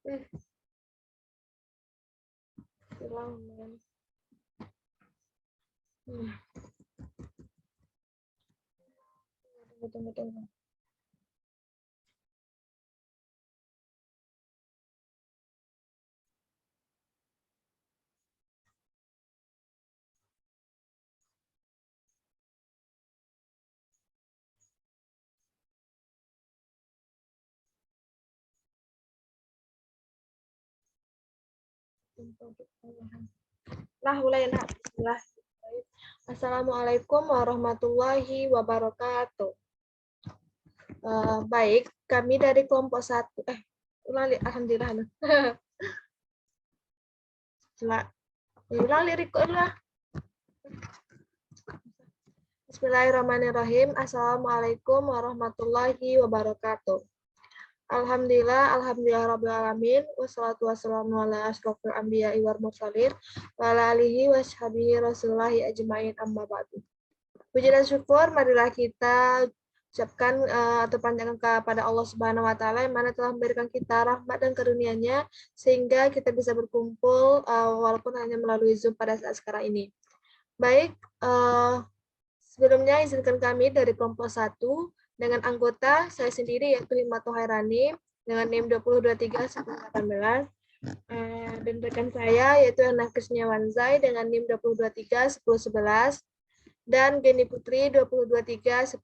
Eh, hilang, men. Tunggu. Nah, mulai nak. Bismillah. Assalamualaikum warahmatullahi wabarakatuh. Baik, kami dari kelompok satu. Ulangi, alhamdulillah. Ulangi, record lah. Bismillahirrahmanirrahim. Assalamualaikum warahmatullahi wabarakatuh. Alhamdulillah rabbil alamin, wassalatu wassalamu ala asyrofil anbiya'i wal mursalin wa ala alihi washabihi rasulillahi ajma'in amma ba'du. Puji dan syukur marilah kita ucapkan atau panjatkan kepada Allah Subhanahu wa taala yang mana telah memberikan kita rahmat dan karunia-Nya sehingga kita bisa berkumpul walaupun hanya melalui Zoom pada saat sekarang ini. Baik, sebelumnya izinkan kami dari kelompok 1 dengan anggota saya sendiri yaitu Himato Hairani dengan NIM 2023-1018 dan rekan saya yaitu Ana Krisniawanzai dengan NIM 2023-1011 dan Geni Putri 2023-1015.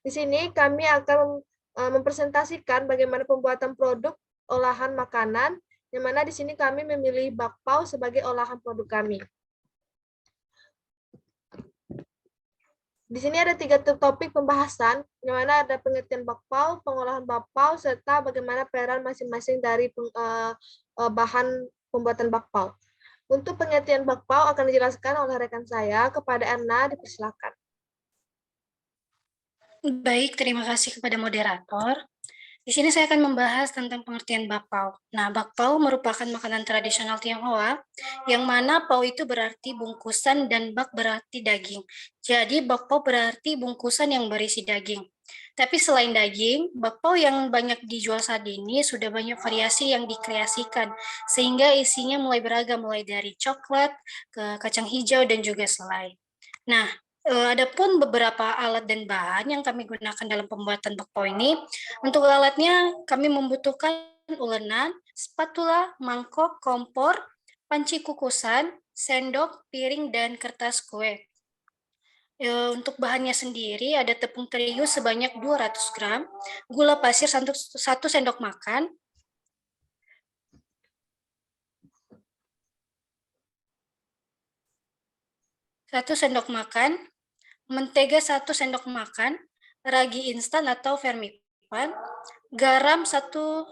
Di sini kami akan mempresentasikan bagaimana pembuatan produk olahan makanan, yang mana di sini kami memilih bakpao sebagai olahan produk kami. Di sini ada 3 topik pembahasan, yang mana ada pengertian bakpao, pengolahan bakpao, serta bagaimana peran masing-masing dari bahan pembuatan bakpao. Untuk pengertian bakpao akan dijelaskan oleh rekan saya. Kepada Erna, dipersilakan. Baik, terima kasih kepada moderator. Di sini saya akan membahas tentang pengertian bakpao. Nah, bakpao merupakan makanan tradisional Tionghoa, yang mana pao itu berarti bungkusan dan bak berarti daging. Jadi, bakpao berarti bungkusan yang berisi daging. Tapi selain daging, bakpao yang banyak dijual saat ini sudah banyak variasi yang dikreasikan, sehingga isinya mulai beragam, mulai dari coklat, ke kacang hijau, dan juga selai. Nah, adapun beberapa alat dan bahan yang kami gunakan dalam pembuatan bakpao ini, untuk alatnya kami membutuhkan ulenan, spatula, mangkok, kompor, panci kukusan, sendok, piring, dan kertas kue. Untuk bahannya sendiri ada tepung terigu sebanyak 200 gram, gula pasir 1 sendok makan, mentega 1 sendok makan, ragi instan atau vermipan, garam 1,5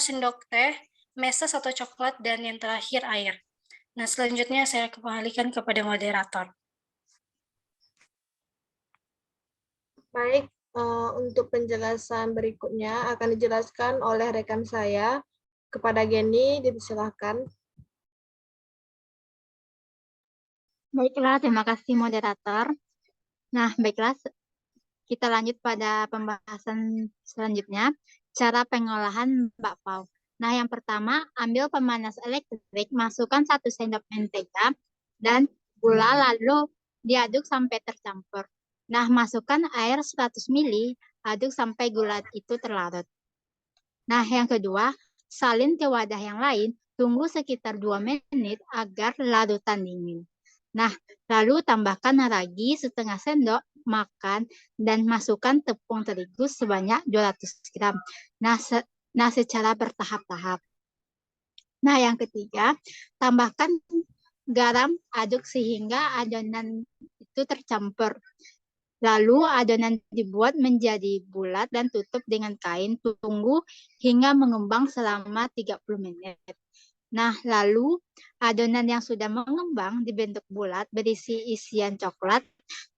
sendok teh, meses atau coklat, dan yang terakhir air. Nah, selanjutnya saya kembalikan kepada moderator. Baik, untuk penjelasan berikutnya akan dijelaskan oleh rekan saya. Kepada Geni, dipersilakan. Baiklah, terima kasih moderator. Nah, baiklah, kita lanjut pada pembahasan selanjutnya, cara pengolahan bakpao. Nah, yang pertama, ambil pemanas elektrik, masukkan 1 sendok mentega dan gula, lalu diaduk sampai tercampur. Nah, masukkan air 100 ml, aduk sampai gula itu terlarut. Nah, yang kedua, salin ke wadah yang lain, tunggu sekitar 2 menit agar larutan dingin. Nah, lalu tambahkan ragi setengah sendok makan dan masukkan tepung terigu sebanyak 200 gram. Nah, secara bertahap-tahap. Nah, yang ketiga, tambahkan garam, aduk sehingga adonan itu tercampur. Lalu adonan dibuat menjadi bulat dan tutup dengan kain. Tunggu hingga mengembang selama 30 menit. Nah, lalu adonan yang sudah mengembang dibentuk bulat berisi isian coklat,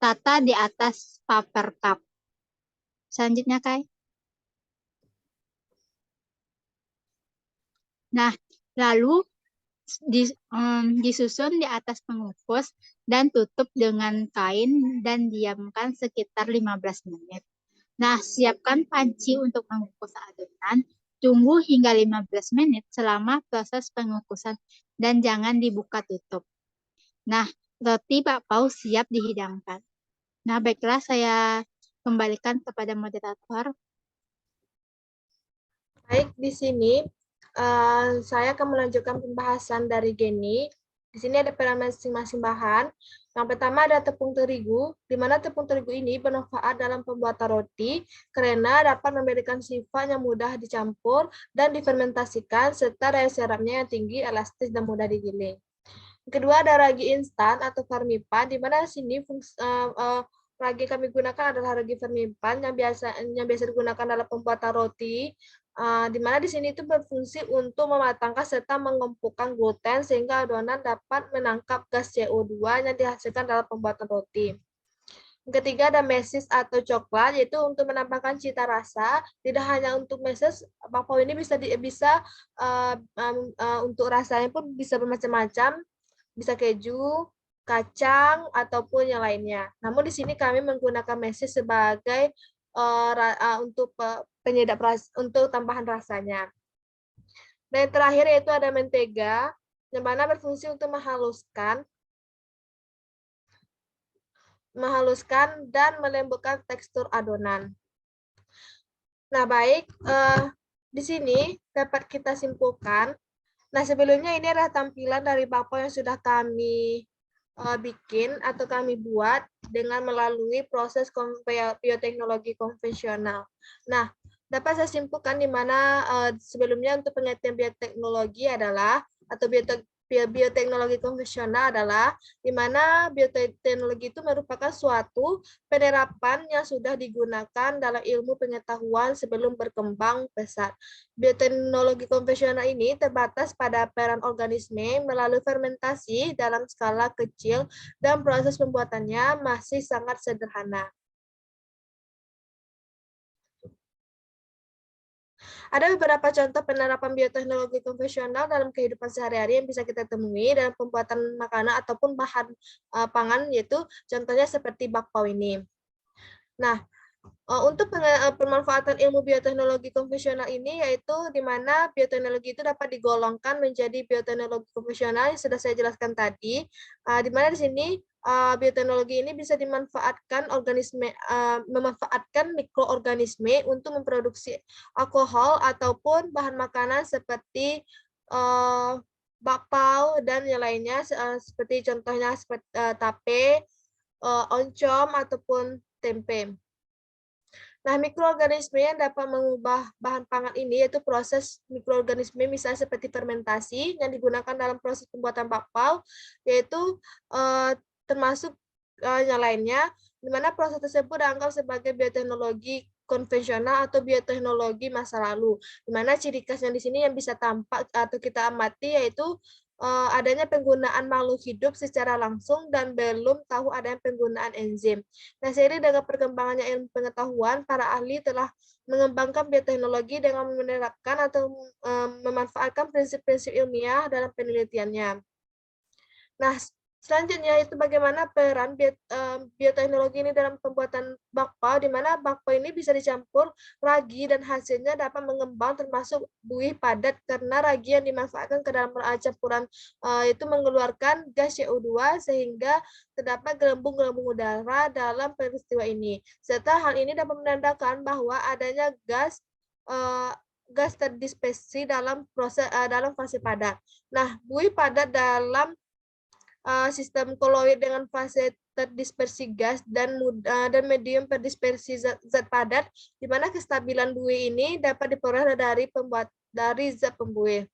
tata di atas paper cup. Selanjutnya, Kai. Nah, lalu disusun di atas pengukus dan tutup dengan kain dan diamkan sekitar 15 menit. Nah, siapkan panci untuk mengukus adonan. Tunggu hingga 15 menit selama proses pengukusan dan jangan dibuka tutup. Nah, roti bakpao siap dihidangkan. Nah, baiklah saya kembalikan kepada moderator. Baik, di sini saya akan melanjutkan pembahasan dari Geni. Di sini ada peran masing-masing bahan. Yang pertama ada tepung terigu, di mana tepung terigu ini bermanfaat dalam pembuatan roti karena dapat memberikan sifat yang mudah dicampur dan difermentasikan serta daya serapnya yang tinggi, elastis, dan mudah digiling. Kedua ada ragi instan atau farmipan, di mana di sini ragi kami gunakan adalah ragi farmipan yang biasa digunakan dalam pembuatan roti. Di mana di sini itu berfungsi untuk mematangkan serta mengempukkan gluten sehingga adonan dapat menangkap gas CO2 yang dihasilkan dalam pembuatan roti. Yang ketiga ada mesis atau coklat, yaitu untuk menambahkan cita rasa. Tidak hanya untuk mesis, bakpao ini untuk rasanya pun bisa bermacam-macam, bisa keju, kacang, ataupun yang lainnya. Namun di sini kami menggunakan mesis sebagai untuk penyedap untuk tambahan rasanya. Dan yang terakhir yaitu ada mentega, yang mana berfungsi untuk menghaluskan dan melembutkan tekstur adonan. Nah, baik, di sini dapat kita simpulkan. Nah, sebelumnya ini adalah tampilan dari bakpao yang sudah kami bikin atau kami buat dengan melalui proses bioteknologi konvensional. Nah, dapat saya simpulkan di mana sebelumnya untuk pengertian bioteknologi adalah atau bioteknologi konvensional adalah di mana bioteknologi itu merupakan suatu penerapan yang sudah digunakan dalam ilmu pengetahuan sebelum berkembang pesat. Bioteknologi konvensional ini terbatas pada peran organisme melalui fermentasi dalam skala kecil dan proses pembuatannya masih sangat sederhana. Ada beberapa contoh penerapan bioteknologi konvensional dalam kehidupan sehari-hari yang bisa kita temui dalam pembuatan makanan ataupun bahan pangan, yaitu contohnya seperti bakpao ini. Nah, untuk pemanfaatan ilmu bioteknologi konvensional ini yaitu di mana bioteknologi itu dapat digolongkan menjadi bioteknologi konvensional yang sudah saya jelaskan tadi, di mana di sini bioteknologi ini bisa dimanfaatkan memanfaatkan mikroorganisme untuk memproduksi alkohol ataupun bahan makanan seperti bakpao dan yang lainnya, seperti contohnya seperti tape, oncom ataupun tempe. Nah, mikroorganisme yang dapat mengubah bahan pangan ini yaitu proses mikroorganisme misalnya seperti fermentasi yang digunakan dalam proses pembuatan bakpao, yaitu termasuk yang lainnya, di mana proses tersebut dianggap sebagai bioteknologi konvensional atau bioteknologi masa lalu, di mana ciri khasnya di sini yang bisa tampak atau kita amati yaitu adanya penggunaan makhluk hidup secara langsung dan belum tahu adanya penggunaan enzim. Nah, seiring dengan perkembangannya ilmu pengetahuan, para ahli telah mengembangkan bioteknologi dengan menerapkan atau memanfaatkan prinsip-prinsip ilmiah dalam penelitiannya. Nah, selanjutnya itu bagaimana peran bioteknologi ini dalam pembuatan bakpao, di mana bakpao ini bisa dicampur ragi dan hasilnya dapat mengembang termasuk buih padat karena ragi yang dimanfaatkan ke dalam campuran itu mengeluarkan gas CO2 sehingga terdapat gelembung-gelembung udara dalam peristiwa ini. Serta hal ini dapat menandakan bahwa adanya gas terdispersi dalam fase padat. Nah, buih padat dalam sistem koloid dengan fase terdispersi gas dan medium terdispersi zat padat, di mana kestabilan buih ini dapat diperoleh dari zat pembuih.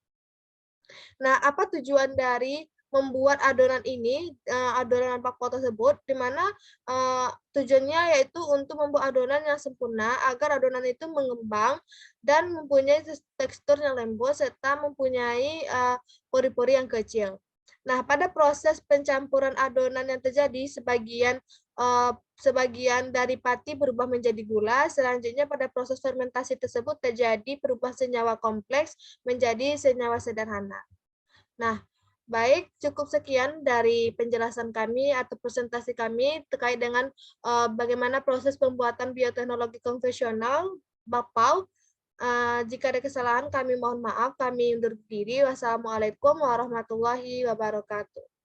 Nah, apa tujuan dari membuat adonan ini, adonan bakpao tersebut, di mana tujuannya yaitu untuk membuat adonan yang sempurna agar adonan itu mengembang dan mempunyai tekstur yang lembut serta mempunyai pori-pori yang kecil. Nah, pada proses pencampuran adonan yang terjadi, sebagian dari pati berubah menjadi gula. Selanjutnya, pada proses fermentasi tersebut terjadi perubahan senyawa kompleks menjadi senyawa sederhana. Nah, baik, cukup sekian dari penjelasan kami atau presentasi kami terkait dengan bagaimana proses pembuatan bioteknologi konvensional bakpao. Jika ada kesalahan kami mohon maaf. Kami undur diri. Wassalamualaikum warahmatullahi wabarakatuh.